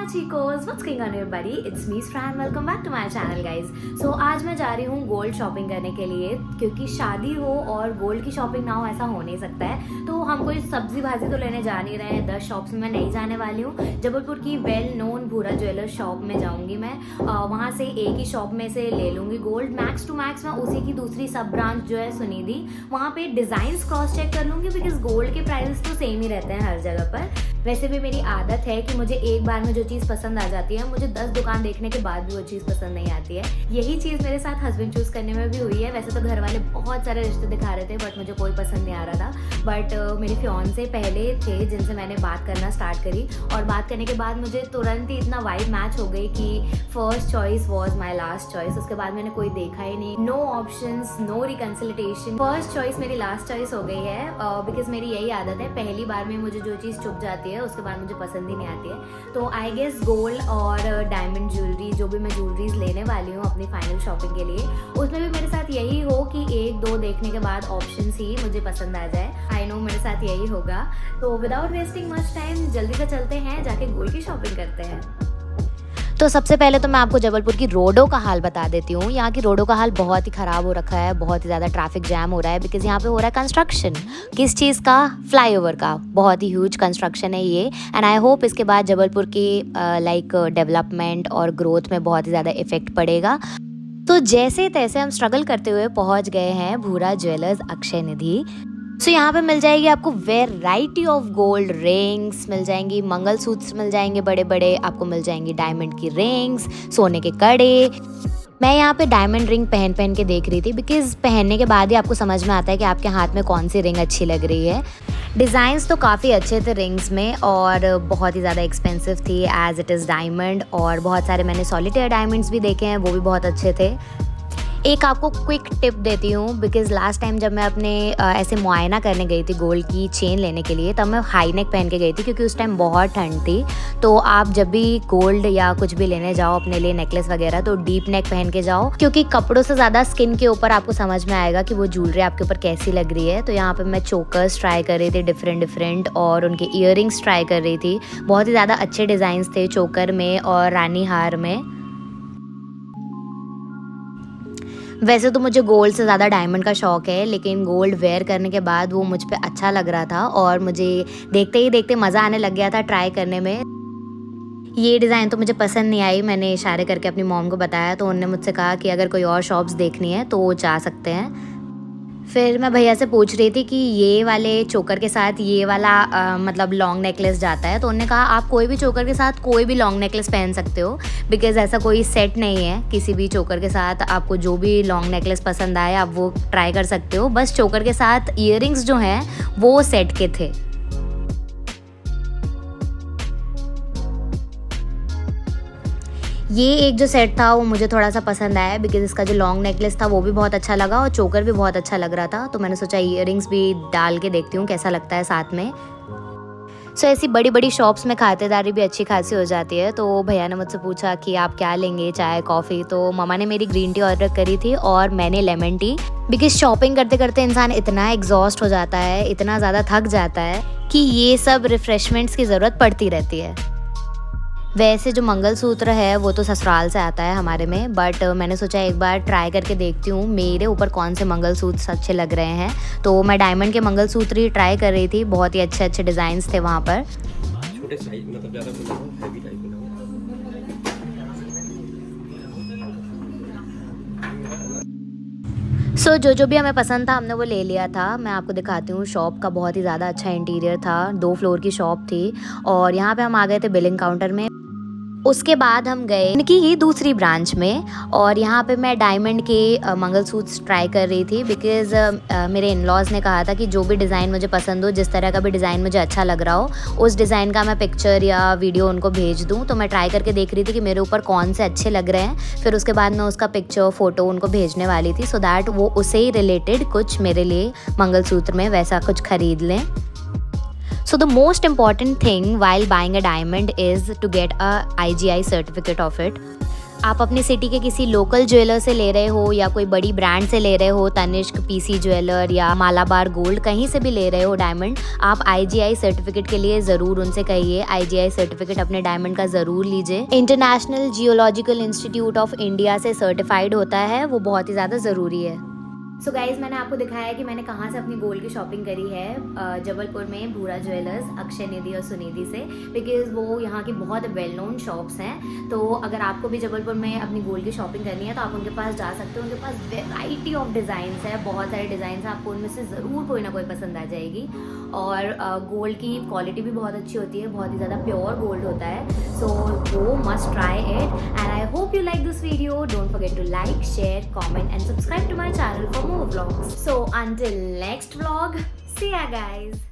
chicos, what's going on everybody? It's me Fran, welcome back to my channel guys. So आज मैं जा रही हूँ गोल्ड शॉपिंग करने के लिए क्योंकि शादी हो और गोल्ड की शॉपिंग ना हो ऐसा हो नहीं सकता है। तो हम कोई सब्जी भाजी तो लेने जा नहीं रहे हैं, 10 शॉप्स में मैं नहीं जाने वाली हूँ। जबलपुर की वेल नोन भूरा ज्वेलर शॉप में जाऊँगी मैं, वहाँ से एक ही शॉप में से ले लूँगी गोल्ड। मैक्स टू मैक्स मैं उसी की दूसरी सब ब्रांच जो है सुनिधि, वहाँ पे डिज़ाइंस क्रॉस चेक कर लूँगी बिकॉज गोल्ड के प्राइसेस तो सेम ही रहते हैं हर जगह पर। वैसे भी मेरी आदत है कि मुझे एक बार में जो चीज़ पसंद आ जाती है, मुझे 10 दुकान देखने के बाद भी वो चीज़ पसंद नहीं आती है। यही चीज़ मेरे साथ हस्बैंड चूज़ करने में भी हुई है। वैसे तो घर वाले बहुत सारे रिश्ते दिखा रहे थे बट मुझे कोई पसंद नहीं आ रहा था। बट मेरे फियांसे पहले थे जिनसे मैंने बात करना स्टार्ट करी, और बात करने के बाद मुझे तुरंत ही इतना वाइब मैच हो गई कि first choice was my last choice. उसके बाद मैंने कोई देखा ही नहीं, no options, no reconciliation, first choice मेरी लास्ट चॉइस हो गई है। बिकॉज मेरी यही आदत है, पहली बार में मुझे जो चीज़ चुप जाती है उसके बाद मुझे पसंद ही नहीं आती है। तो आई गेस गोल्ड और डायमंड ज्वेलरी, जो भी मैं ज्वेलरीज लेने वाली हूँ अपनी फाइनल शॉपिंग के लिए, उसमें भी मेरे साथ यही हो कि एक दो देखने के बाद ऑप्शंस ही मुझे पसंद आ जाए। आई नो मेरे साथ यही होगा। तो विदाउट वेस्टिंग मच टाइम जल्दी से चलते हैं, जाके गोल्ड की शॉपिंग करते हैं। तो सबसे पहले तो मैं आपको जबलपुर की रोडों का हाल बता देती हूँ। यहाँ की रोडों का हाल बहुत ही ख़राब हो रखा है, बहुत ही ज़्यादा ट्रैफिक जैम हो रहा है बिकॉज़ यहाँ पे हो रहा है कंस्ट्रक्शन। किस चीज़ का? फ्लाईओवर का। बहुत ही ह्यूज कंस्ट्रक्शन है ये, एंड आई होप इसके बाद जबलपुर की लाइक डेवलपमेंट और ग्रोथ में बहुत ही ज़्यादा इफेक्ट पड़ेगा। तो जैसे तैसे हम स्ट्रगल करते हुए पहुँच गए हैं भूरा ज्वेलर्स अक्षय निधि। सो यहाँ पे मिल जाएगी आपको वेराइटी ऑफ गोल्ड रिंग्स, मिल जाएंगी मंगलसूत्र, मिल जाएंगे बड़े बड़े, आपको मिल जाएंगी डायमंड की रिंग्स, सोने के कड़े। मैं यहाँ पे डायमंड रिंग पहन के देख रही थी बिकॉज पहनने के बाद ही आपको समझ में आता है कि आपके हाथ में कौन सी रिंग अच्छी लग रही है। डिज़ाइंस तो काफ़ी अच्छे थे रिंग्स में और बहुत ही ज़्यादा एक्सपेंसिव थी एज इट इज़ डायमंड, और बहुत सारे मैंने सॉलिटेयर डायमंड्स भी देखे हैं, वो भी बहुत अच्छे थे। एक आपको क्विक टिप देती हूँ बिकॉज़ लास्ट टाइम जब मैं अपने ऐसे मुआयना करने गई थी गोल्ड की चेन लेने के लिए, तब मैं हाई नेक पहन के गई थी क्योंकि उस टाइम बहुत ठंड थी। तो आप जब भी गोल्ड या कुछ भी लेने जाओ अपने लिए नेकलेस वगैरह, तो डीप नेक पहन के जाओ क्योंकि कपड़ों से ज़्यादा स्किन के ऊपर आपको समझ में आएगा कि वो ज्वेलरी आपके ऊपर कैसी लग रही है। तो यहाँ पर मैं चोकर्स ट्राई कर रही थी डिफरेंट और उनके ईयरिंग्स ट्राई कर रही थी। बहुत ही ज़्यादा अच्छे डिज़ाइंस थे चोकर में और रानी हार में। वैसे तो मुझे गोल्ड से ज़्यादा डायमंड का शौक़ है, लेकिन गोल्ड वेयर करने के बाद वो मुझ पे अच्छा लग रहा था और मुझे देखते ही देखते मज़ा आने लग गया था ट्राई करने में। ये डिज़ाइन तो मुझे पसंद नहीं आई, मैंने इशारे करके अपनी मॉम को बताया तो उन्होंने मुझसे कहा कि अगर कोई और शॉप्स देखनी है तो जा सकते हैं। फिर मैं भैया से पूछ रही थी कि ये वाले चोकर के साथ ये वाला मतलब लॉन्ग नेकलेस जाता है, तो उन्होंने कहा आप कोई भी चोकर के साथ कोई भी लॉन्ग नेकलेस पहन सकते हो बिकॉज़ ऐसा कोई सेट नहीं है। किसी भी चोकर के साथ आपको जो भी लॉन्ग नेकलेस पसंद आए आप वो ट्राई कर सकते हो। बस चोकर के साथ ईयरिंग्स जो हैं वो सेट के थे। ये एक जो सेट था वो मुझे थोड़ा सा पसंद आया बिकॉज़ इसका जो लॉन्ग नेकलेस था वो भी बहुत अच्छा लगा और चोकर भी बहुत अच्छा लग रहा था। तो मैंने सोचा ईयरिंग्स भी डाल के देखती हूँ कैसा लगता है साथ में। सो ऐसी बड़ी बड़ी शॉप्स में खातिरदारी भी अच्छी खासी हो जाती है। तो भैया ने मुझसे पूछा कि आप क्या लेंगे, चाय कॉफ़ी? तो मम्मा ने मेरी ग्रीन टी ऑर्डर करी थी और मैंने लेमन टी, बिकॉज़ शॉपिंग करते करते इंसान इतना एग्जॉस्ट हो जाता है, इतना ज़्यादा थक जाता है कि ये सब रिफ़्रेशमेंट्स की ज़रूरत पड़ती रहती है। वैसे जो मंगलसूत्र है वो तो ससुराल से आता है हमारे में, बट मैंने सोचा एक बार ट्राई करके देखती हूँ मेरे ऊपर कौन से मंगलसूत्र अच्छे लग रहे हैं। तो मैं डायमंड के मंगलसूत्र ही ट्राई कर रही थी, बहुत ही अच्छे अच्छे डिज़ाइंस थे वहाँ पर। छोटे साइज मतलब ज़्यादा हैवी टाइप में। सो जो भी हमें पसंद था हमने वो ले लिया था। मैं आपको दिखाती हूँ शॉप का, बहुत ही ज़्यादा अच्छा इंटीरियर था, 2 फ्लोर की शॉप थी और यहाँ पे हम आ गए थे बिलिंग काउंटर में। उसके बाद हम गए इनकी ही दूसरी ब्रांच में और यहाँ पे मैं डायमंड के मंगलसूत्र ट्राई कर रही थी बिकॉज़ मेरे इन-लॉज़ ने कहा था कि जो भी डिज़ाइन मुझे पसंद हो, जिस तरह का भी डिज़ाइन मुझे अच्छा लग रहा हो, उस डिज़ाइन का मैं पिक्चर या वीडियो उनको भेज दूँ। तो मैं ट्राई करके देख रही थी कि मेरे ऊपर कौन से अच्छे लग रहे हैं, फिर उसके बाद मैं उसका पिक्चर फ़ोटो उनको भेजने वाली थी सो दैट वो उससे ही रिलेटेड कुछ मेरे लिए मंगलसूत्र में वैसा कुछ ख़रीद लें। So the most important thing while buying a diamond is to get a IGI certificate of it. आप अपनी सिटी के किसी लोकल ज्वेलर से ले रहे हो या कोई बड़ी ब्रांड से ले रहे हो, तनिष्क, पीसी ज्वेलर या मालाबार गोल्ड, कहीं से भी ले रहे हो डायमंड, आप IGI सर्टिफिकेट के लिए ज़रूर उनसे कहिए। IGI सर्टिफिकेट अपने डायमंड का ज़रूर लीजिए। International geological institute of India से सर्टिफाइड होता है, वो बहुत ही ज़्यादा ज़रूरी है। सो गाइज, मैंने आपको दिखाया कि मैंने कहाँ से अपनी गोल्ड की शॉपिंग करी है। जबलपुर में भूरा ज्वेलर्स, अक्षय निधि और सुनिधि से, बिकॉज वो यहाँ की बहुत वेल नोन शॉप्स हैं। तो अगर आपको भी जबलपुर में अपनी गोल्ड की शॉपिंग करनी है तो आप उनके पास जा सकते हो। उनके पास वेराइटी ऑफ डिज़ाइंस है, बहुत सारे डिज़ाइंस हैं, आपको उनमें से ज़रूर कोई ना कोई पसंद आ जाएगी। और गोल्ड की क्वालिटी भी बहुत अच्छी होती है, बहुत ही ज़्यादा प्योर गोल्ड होता है। सो वो must try it and I hope you like this video. Don't forget to like, share, comment and subscribe to my channel for more vlogs. So until next vlog, see ya guys.